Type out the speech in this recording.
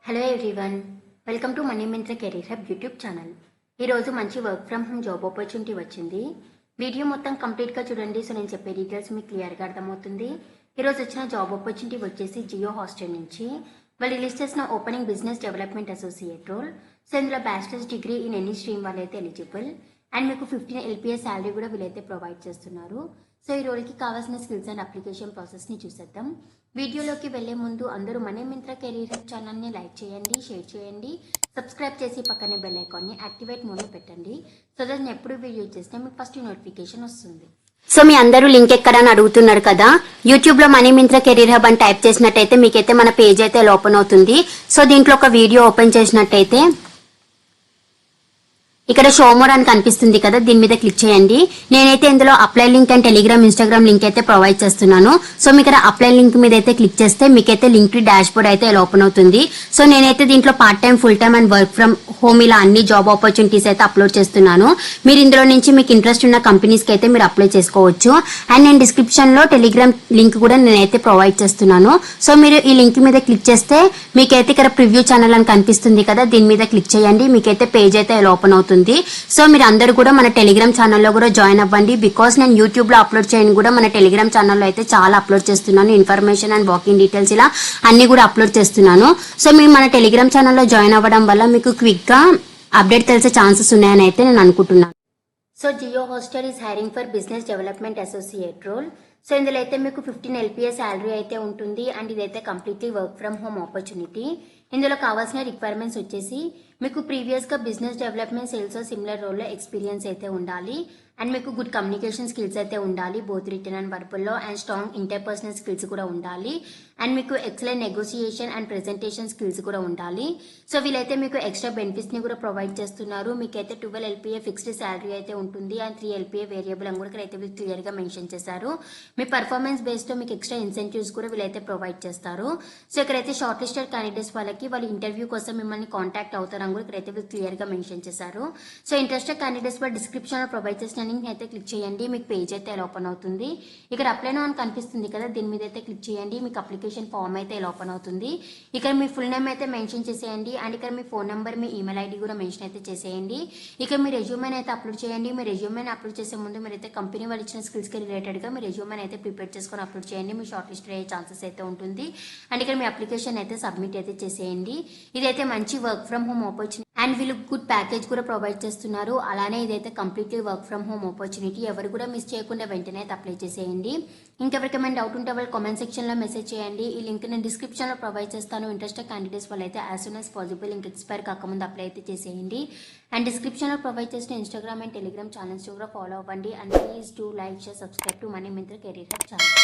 Hello everyone, welcome to money Mantra career hub YouTube channel. ఈరోజు మంచి work from home job opportunity వచ్చింది. Video మొత్తం కంప్లీట్గా చూడండి. సో నేను చెప్పే డీటెయిల్స్ మీకు క్లియర్గా అర్థమవుతుంది. ఈరోజు వచ్చిన జాబ్ ఆపర్చునిటీ వచ్చేసి జియో హాస్టల్ నుంచి వాళ్ళు రిలీజ్ చేసిన opening business development associate role. So ఇందులో bachelors degree in any stream వాళ్ళైతే ఎలిజిబుల్ అండ్ మీకు 15 LPA శాలరీ కూడా వీళ్ళైతే ప్రొవైడ్ చేస్తున్నారు. సో ఈ రోల్కి కావాల్సిన స్కిల్స్ అండ్ అప్లికేషన్ ప్రాసెస్ని చూసేద్దాం. వీడియోలోకి వెళ్లే ముందు అందరూ మనీ మంత్ర కెరీర్ హబ్ ఛానల్ని లైక్ చేయండి, షేర్ చేయండి, సబ్స్క్రైబ్ చేసి పక్కనే బెల్ ఐకాన్ని యాక్టివేట్ మోడ్లో పెట్టండి. సో దట్ నేను ఎప్పుడు వీడియో చేస్తే మీకు ఫస్ట్ నోటిఫికేషన్ వస్తుంది. సో మీ అందరూ లింక్ ఎక్కడ అని అడుగుతున్నారు కదా, యూట్యూబ్ లో మనీ మంత్ర కెరీర్ హబ్ అని టైప్ చేసినట్టయితే మీకైతే మన పేజ్ అయితే ఓపెన్ అవుతుంది. సో దీంట్లో ఒక వీడియో ఓపెన్ చేసినట్టయితే ఇక్కడ షోమోర్ అని కనిపిస్తుంది కదా, దీని మీద క్లిక్ చేయండి. నేనైతే ఇందులో apply link and Telegram, Instagram link అయితే ప్రొవైడ్ చేస్తున్నాను. సో మీకు ఇక్కడ అప్లై లింక్ మీద అయితే క్లిక్ చేస్తే మీకైతే లింక్ డాష్ బోర్డ్ అయితే ఇలా ఓపెన్ అవుతుంది. సో నేనైతే దీంట్లో part time, full time and work from home ఇలా అన్ని జాబ్ ఆపర్చునిటీస్ అయితే అప్లోడ్ చేస్తున్నాను. మీరు ఇందులో నుంచి మీకు ఇంట్రెస్ట్ ఉన్న కంపెనీస్ కి అయితే మీరు అప్లై చేసుకోవచ్చు. అండ్ నేను డిస్క్రిప్షన్ లో టెలిగ్రామ్ లింక్ కూడా నేనైతే ప్రొవైడ్ చేస్తున్నాను. సో మీరు ఈ లింక్ మీద క్లిక్ చేస్తే మీకైతే ఇక్కడ ప్రివ్యూ ఛానల్ అని కనిపిస్తుంది కదా, దీని మీద క్లిక్ చేయండి. మీకైతే పేజ్ అయితే ఇలా ఓపెన్ అవుతుంది. సో మీరు అందరూ కూడా మన టెలిగ్రామ్ ఛానల్లో కూడా జాయిన్ అవ్వండి. బికాస్ నేను యూట్యూబ్ లో అప్లోడ్ చేయని కూడా మన టెలిగ్రామ్ ఛానల్లో అయితే చాలా అప్లోడ్ చేస్తున్నాను. ఇన్ఫర్మేషన్ అండ్ వాకింగ్ డీటెయిల్స్ ఇలా అన్ని కూడా అప్లోడ్ చేస్తున్నాను. సో మీరు మన టెలిగ్రామ్ ఛానల్లో జాయిన్ అవ్వడం వల్ల మీకు క్విక్ గా అప్డేట్ తెలిసే ఛాన్సెస్ ఉన్నాయని అయితే నేను అనుకుంటున్నాను. So Jio hostel is hiring for business development associate role. So ఇందులో అయితే మీకు 15 LPA శాలరీ అయితే ఉంటుంది అండ్ ఇదైతే completely work from home opportunity. ఇందులో కావాల్సిన రిక్వైర్మెంట్స్ వచ్చేసి మీకు ప్రీవియస్గా బిజినెస్ డెవలప్మెంట్, సేల్స్ సిమిలర్ రోల్లో ఎక్స్పీరియన్స్ అయితే ఉండాలి అండ్ మీకు గుడ్ కమ్యూనికేషన్ స్కిల్స్ అయితే ఉండాలి, బోత్ రిటర్న్ అండ్ వర్బల్లో, అండ్ స్ట్రాంగ్ ఇంటర్పర్సనల్ స్కిల్స్ కూడా ఉండాలి అండ్ మీకు excellent negotiation and presentation skills కూడా ఉండాలి. సో వీళ్ళైతే మీకు ఎక్స్ట్రా బెనిఫిట్స్ని కూడా ప్రొవైడ్ చేస్తున్నారు. మీకైతే 12 LPA ఫిక్స్డ్ శాలరీ అయితే ఉంటుంది అండ్ 3 LPA వేరియబుల్ అని కూడా అయితే వీళ్ళు క్లియర్గా మెన్షన్ చేశారు. మీ పర్ఫార్మెన్స్ బేస్డ్తో మీకు ఎక్స్ట్రా ఇన్సెంటివ్స్ కూడా వీళ్ళైతే ప్రొవైడ్ చేస్తారు. సో ఇక్కడైతే షార్ట్ లిస్టెడ్ క్యాండిడేట్స్ వాళ్ళకి వాళ్ళు ఇంటర్వ్యూ కోసం మిమ్మల్ని కాంటాక్ట్ అవుతారని కూడా ఇక్కడైతే వీళ్ళు క్లియర్గా మెన్షన్ చేశారు. సో ఇంట్రెస్టెడ్ క్యాండిడేట్స్ వాళ్ళు డిస్క్రిప్షన్లో ప్రొవైడ్ చేసిన లింక్ అయితే క్లిక్ చేయండి. మీకు పేజ్ అయితే ఇలా ఓపెన్ అవుతుంది. ఇక్కడ అప్లై నౌ అని కనిపిస్తుంది కదా, దీని మీద అయితే క్లిక్ చేయండి. మీకు అప్లికేషన్ ఫామ్ అయితే ఇలా ఓపెన్ అవుతుంది. ఇక్కడ మీ ఫుల్ నేమ్ అయితే మెన్షన్ చేసేయండి అండ్ ఇక్కడ మీ ఫోన్ నెంబర్, మీ ఈమెయిల్ ఐడి కూడా మెన్షన్ అయితే చేసేయండి. ఇక్కడ మీ రెజ్యూమెన్ అయితే అప్లోడ్ చేయండి. మీ రెజ్యూమెన్ అప్లోడ్ చేసే ముందు మీరైతే కంపెనీ వాళ్ళు ఇచ్చిన స్కిల్స్కి రిలేటెడ్గా మీ రెజ్యూమెన్ అయితే ప్రిపేర్ చేసుకొని అప్లోడ్ చేయండి. మీ షార్ట్ లిస్ట్ అయ్యే ఛాన్సెస్ అయితే ఉంటుంది అండ్ ఇక్కడ మీ అప్లికేషన్ అయితే సబ్మిట్ అయితే చేసేయండి. ఇదైతే మంచి work from home opportunity and వీళ్ళు గుడ్ ప్యాకేజ్ కూడా ప్రొవైడ్ చేస్తున్నారు. అలానే ఇదైతే completely work from home opportunity. ఎవరు కూడా మిస్ చేయకుండా వెంటనే అయితే అప్లై చేసేయండి. ఇంకెవరికైనా డౌట్ ఉంటే వాళ్ళు కామెంట్ సెక్షన్లో మెసేజ్ చేయండి. ఈ లింక్ నేను డిస్క్రిప్షన్లో ప్రొవైడ్ చేస్తాను. ఇంట్రెస్టెడ్ క్యాండిడేట్స్ వాళ్ళైతే యాజ్ సూన్ యాజ్ పాసిబుల్ ఇంక ఎక్స్పైర్ కాకముందు అప్లై అయితే చేసేయండి. అండ్ డిస్క్రిప్షన్లో ప్రొవైడ్ చేసిన ఇన్స్టాగ్రామ్ అండ్ టెలిగ్రామ్ ఛానల్స్ కూడా ఫాలో అవ్వండి. And please do like, share, subscribe to money Mantra career hub channel.